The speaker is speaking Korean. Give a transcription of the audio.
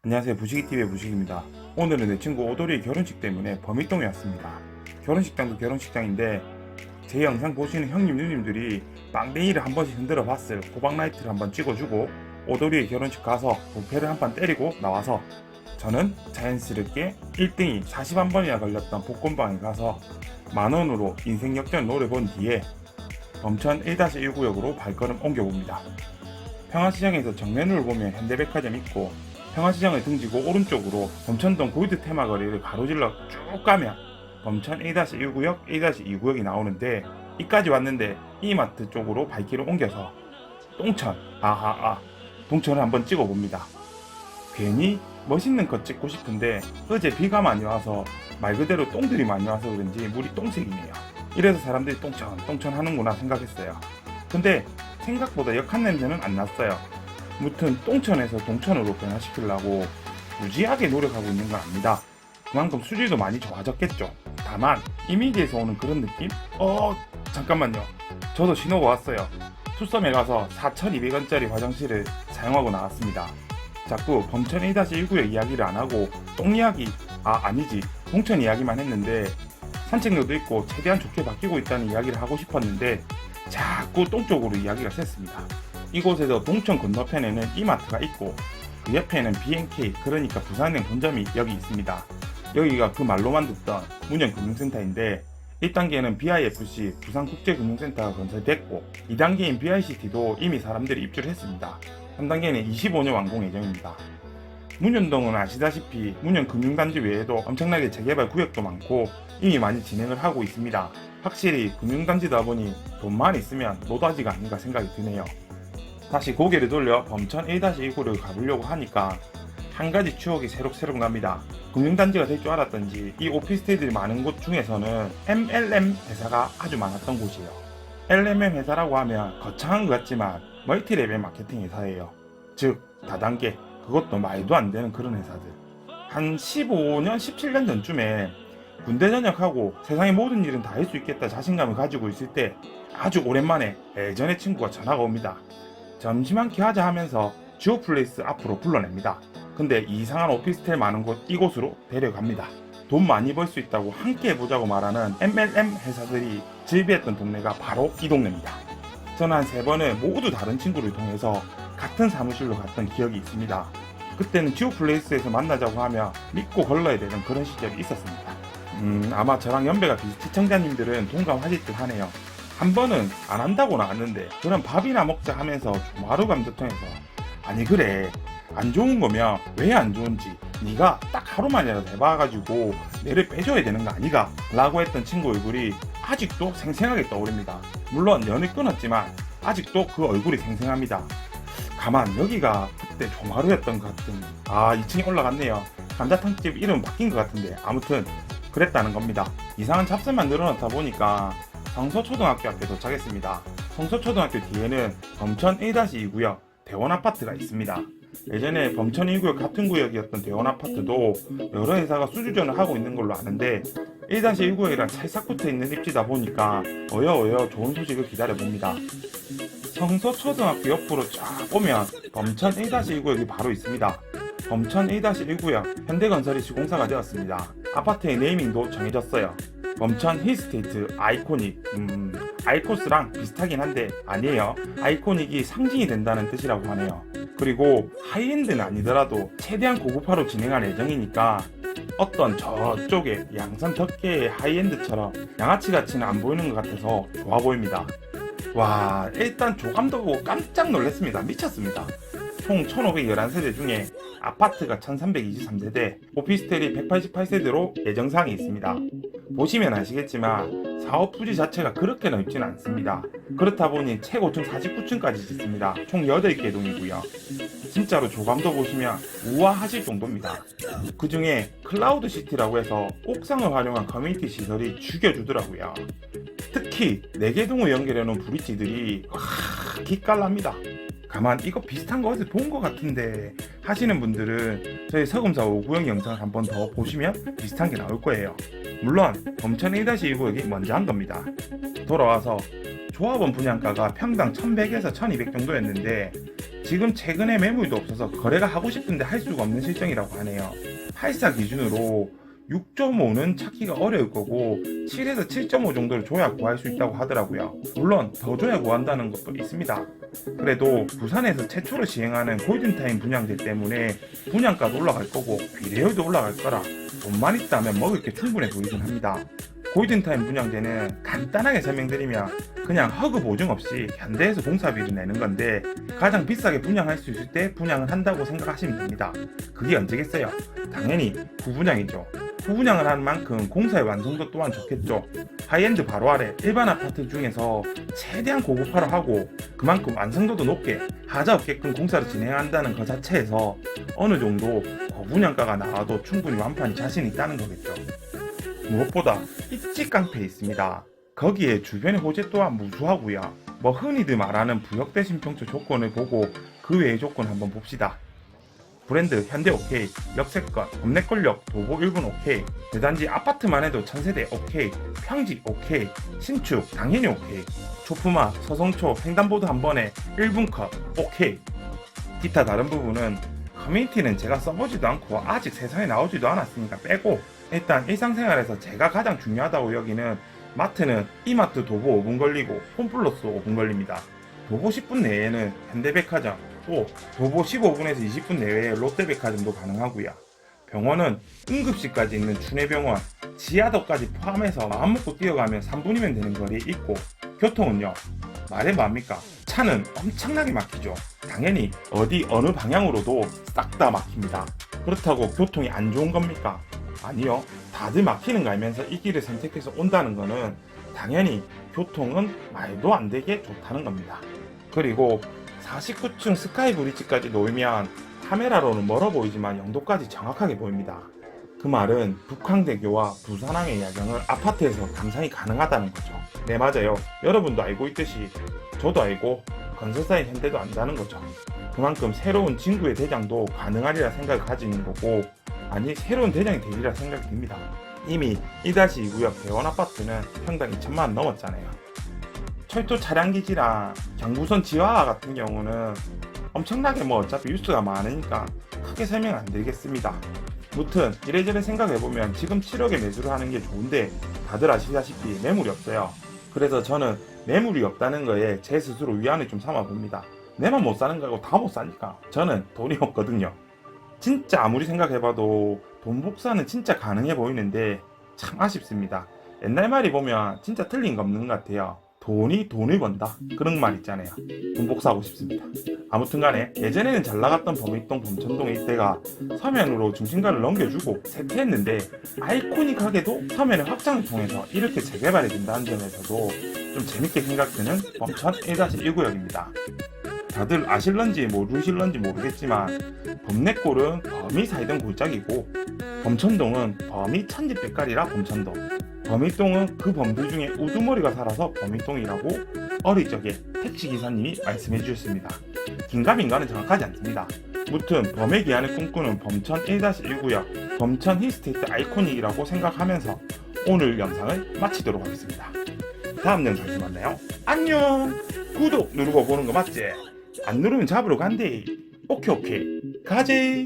안녕하세요. 부식이TV의 부식입니다. 오늘은 내 친구 오돌이의 결혼식 때문에 범이동에 왔습니다. 결혼식장도 결혼식장인데 제 영상 보시는 형님 누님들이 빵댕이를 한 번씩 흔들어 봤을 호박라이트를 한번 찍어주고 오돌이의 결혼식 가서 부페를 한 판 때리고 나와서 저는 자연스럽게 1등이 41번이나 걸렸던 복권방에 가서 만원으로 인생 역전 노래 본 뒤에 범천 1-1구역으로 발걸음 옮겨봅니다. 평화시장에서 정면으로 보면 현대백화점 있고 평화시장을 등지고 오른쪽으로 범천동 골드 테마거리를 가로질러 쭉 가면 범천 1-1구역, 1-2구역이 나오는데 이까지 왔는데 이마트 쪽으로 발길을 옮겨서 똥천, 동천을 한번 찍어봅니다. 괜히 멋있는 것 찍고 싶은데 어제 비가 많이 와서 말 그대로 똥들이 많이 와서 그런지 물이 똥색이네요. 이래서 사람들이 똥천 하는구나 생각했어요. 근데 생각보다 역한 냄새는 안 났어요. 무튼 똥천에서 동천으로 변화시키려고 무지하게 노력하고 있는 건 압니다. 그만큼 수질도 많이 좋아졌겠죠. 다만 이미지에서 오는 그런 느낌? 잠깐만요. 저도 신호가 왔어요. 투썸에 가서 4,200원짜리 화장실을 사용하고 나왔습니다. 자꾸 범천 1-1구역 이야기를 안하고 똥 이야기, 아니지 동천 이야기만 했는데 산책로도 있고 최대한 좋게 바뀌고 있다는 이야기를 하고 싶었는데 자꾸 똥 쪽으로 이야기가 샜습니다. 이곳에서 동천 건너편에는 이마트가 있고 그 옆에는 B&K, 그러니까 부산은행 본점이 여기 있습니다. 여기가 그 말로만 듣던 문현금융센터인데 1단계는 BIFC 부산국제금융센터가 건설됐고 2단계인 BICT도 이미 사람들이 입주를 했습니다. 3단계는 25년 완공 예정입니다. 문현동은 아시다시피 문현금융단지 외에도 엄청나게 재개발 구역도 많고 이미 많이 진행을 하고 있습니다. 확실히 금융단지다 보니 돈만 있으면 노다지가 아닌가 생각이 드네요. 다시 고개를 돌려 범천 1-1구를 가보려고 하니까 한 가지 추억이 새록새록 납니다. 금융단지가 될 줄 알았던지 이 오피스텔들이 많은 곳 중에서는 MLM 회사가 아주 많았던 곳이에요. LMM 회사라고 하면 거창한 것 같지만 멀티레벨 마케팅 회사예요. 즉 다단계, 그것도 말도 안 되는 그런 회사들. 한 15년, 17년 전쯤에 군대 전역하고 세상의 모든 일은 다 할 수 있겠다 자신감을 가지고 있을 때 아주 오랜만에 예전의 친구가 전화가 옵니다. 점심 한 끼 하자 하면서 주오플레이스 앞으로 불러냅니다. 근데 이상한 오피스텔 많은 곳 이곳으로 데려갑니다. 돈 많이 벌 수 있다고 함께 해보자고 말하는 MLM 회사들이 즐비했던 동네가 바로 이 동네입니다. 저는 한 3번을 모두 다른 친구를 통해서 같은 사무실로 갔던 기억이 있습니다. 그때는 지오플레이스에서 만나자고 하며 믿고 걸러야 되는 그런 시절이 있었습니다. 아마 저랑 연배가 비슷 시청자님들은 동감하실 듯 하네요. 한 번은 안 한다고 나왔는데 그럼 밥이나 먹자 하면서 조마루 감자통에서 아니 그래 안 좋은 거면 왜 안 좋은지 네가 딱 하루만이라도 해봐가지고 내를 빼줘야 되는 거 아니가? 라고 했던 친구 얼굴이 아직도 생생하게 떠오릅니다. 물론 연을 끊었지만 아직도 그 얼굴이 생생합니다. 가만 여기가 그때 조마루였던 것 같은 2층에 올라갔네요. 감자탕집 이름 바뀐 것 같은데 아무튼 그랬다는 겁니다. 이상한 잡생만 늘어놓다 보니까 성서초등학교 앞에 도착했습니다. 성서초등학교 뒤에는 범천 1-2구역 대원아파트가 있습니다. 예전에 범천 1구역 같은 구역이었던 대원아파트도 여러 회사가 수주전을 하고 있는 걸로 아는데 1-1구역이랑 찰싹 붙어 있는 입지다 보니까 어여어여 좋은 소식을 기다려봅니다. 성서초등학교 옆으로 쫙 오면 범천 1-1구역이 바로 있습니다. 범천 1-1구역 현대건설이 시공사가 되었습니다. 아파트의 네이밍도 정해졌어요. 범천 힐스테이트 아이코닉, 아이코스랑 비슷하긴 한데 아니에요. 아이코닉이 상징이 된다는 뜻이라고 하네요. 그리고 하이엔드는 아니더라도 최대한 고급화로 진행할 예정이니까 어떤 저쪽에 양산 덮개의 하이엔드처럼 양아치같이는 안 보이는 것 같아서 좋아 보입니다. 와, 일단 조감도 보고 깜짝 놀랐습니다. 미쳤습니다. 총 1511세대 중에 아파트가 1323세대, 오피스텔이 188세대로 예정사항이 있습니다. 보시면 아시겠지만 사업 부지 자체가 그렇게 넓지는 않습니다. 그렇다 보니 최고층 49층까지 짓습니다. 총 8개 동이고요. 진짜로 조감도 보시면 우아하실 정도입니다. 그 중에 클라우드 시티라고 해서 옥상을 활용한 커뮤니티 시설이 죽여주더라고요. 특히 4개 동을 연결해놓은 브릿지들이 기깔납니다. 가만 이거 비슷한 거 어디서 본 것 같은데 하시는 분들은 저희 서금사 5구역 영상을 한 번 더 보시면 비슷한 게 나올 거예요. 물론 범천 1-2구역이 먼저 한 겁니다. 돌아와서 조합원 분양가가 평당 1100에서 1200 정도였는데 지금 최근에 매물도 없어서 거래가 하고 싶은데 할 수가 없는 실정이라고 하네요. 84 기준으로 6.5는 찾기가 어려울 거고 7에서 7.5 정도를 줘야 구할 수 있다고 하더라고요. 물론 더 줘야 구한다는 것도 있습니다. 그래도 부산에서 최초로 시행하는 골든타임 분양제 때문에 분양가도 올라갈 거고 비례율도 올라갈 거라 돈만 있다면 먹을 게 충분해 보이긴 합니다. 골든타임 분양제는 간단하게 설명드리면 그냥 허그 보증 없이 현대에서 공사비를 내는 건데 가장 비싸게 분양할 수 있을 때 분양을 한다고 생각하시면 됩니다. 그게 언제겠어요? 당연히 후분양이죠. 후분양을 하는 만큼 공사의 완성도 또한 좋겠죠. 하이엔드 바로 아래 일반 아파트 중에서 최대한 고급화를 하고 그만큼 완성도도 높게 하자 없게끔 공사를 진행한다는 것 자체에서 어느 정도 고분양가가 나와도 충분히 완판이 자신 있다는 거겠죠. 무엇보다 입지 깡패에 있습니다. 거기에 주변의 호재 또한 무수하고요. 뭐 흔히들 말하는 부역대 신평초 조건을 보고 그 외의 조건 한번 봅시다. 브랜드 현대 오케이, 역세권, 법내 권력, 도보 1분 오케이, 대단지 아파트만 해도 천세대 오케이, 평지 오케이, 신축 당연히 오케이, 초품화, 서성초, 횡단보도 한 번에 1분 컷 오케이. 기타 다른 부분은 커뮤니티는 제가 써보지도 않고 아직 세상에 나오지도 않았으니까 빼고 일단 일상생활에서 제가 가장 중요하다고 여기는 마트는 이마트 도보 5분 걸리고 홈플러스 5분 걸립니다. 도보 10분 내에는 현대백화점, 또 도보 15분에서 20분 내외의 롯데백화점도 가능하고요. 병원은 응급실까지 있는 춘해병원, 지하도까지 포함해서 마음먹고 뛰어가면 3분이면 되는 거리에 있고, 교통은요, 말해 뭐합니까? 차는 엄청나게 막히죠. 당연히 어디 어느 방향으로도 싹 다 막힙니다. 그렇다고 교통이 안 좋은 겁니까? 아니요. 다들 막히는 거 알면서 이 길을 선택해서 온다는 거는 당연히 교통은 말도 안 되게 좋다는 겁니다. 그리고 49층 스카이 브리지까지 놓으면 카메라로는 멀어 보이지만 영도까지 정확하게 보입니다. 그 말은 북항대교와 부산항의 야경을 아파트에서 감상이 가능하다는 거죠. 네, 맞아요. 여러분도 알고 있듯이 저도 알고 건설사인 현대도 안다는 거죠. 그만큼 새로운 진구의 대장도 가능하리라 생각을 가지는 거고, 아니 새로운 대장이 되리라 생각이 듭니다. 이미 2-2구역 대원아파트는 평당 2천만원 넘었잖아요. 철도 차량기지랑 경부선 지하화 같은 경우는 엄청나게 어차피 뉴스가 많으니까 크게 설명 안 드리겠습니다. 무튼 이래저래 생각해보면 지금 7억에 매수를 하는 게 좋은데 다들 아시다시피 매물이 없어요. 그래서 저는 매물이 없다는 거에 제 스스로 위안을 좀 삼아 봅니다. 내만 못 사는 거고 다 못 사니까. 저는 돈이 없거든요. 진짜 아무리 생각해봐도 돈 복사는 진짜 가능해 보이는데 참 아쉽습니다. 옛날 말이 보면 진짜 틀린 거 없는 것 같아요. 돈이 돈을 번다, 그런 말 있잖아요. 돈 복사하고 싶습니다. 아무튼 간에 예전에는 잘 나갔던 범일동 범천동 일대가 서면으로 중심가를 넘겨주고 세태했는데 아이코닉하게도 서면의 확장을 통해서 이렇게 재개발이 된다는 점에서도 좀 재밌게 생각드는 범천 1-1구역입니다. 다들 아실런지 모르실런지 모르겠지만 범내골은 범이 살던 골짜기고 범천동은 범이 천지빛깔이라 범천동, 범일동은 그 범들 중에 우두머리가 살아서 범일동이라고 어릴 적에 택시기사님이 말씀해 주셨습니다. 긴가민가는 정확하지 않습니다. 무튼 범의 기한을 꿈꾸는 범천 1-1구역 범천 힐스테이트 아이코닉이라고 생각하면서 오늘 영상을 마치도록 하겠습니다. 다음 영상에서 만나요. 안녕. 구독 누르고 보는 거 맞지? 안 누르면 잡으러 간대. 오케이 가지.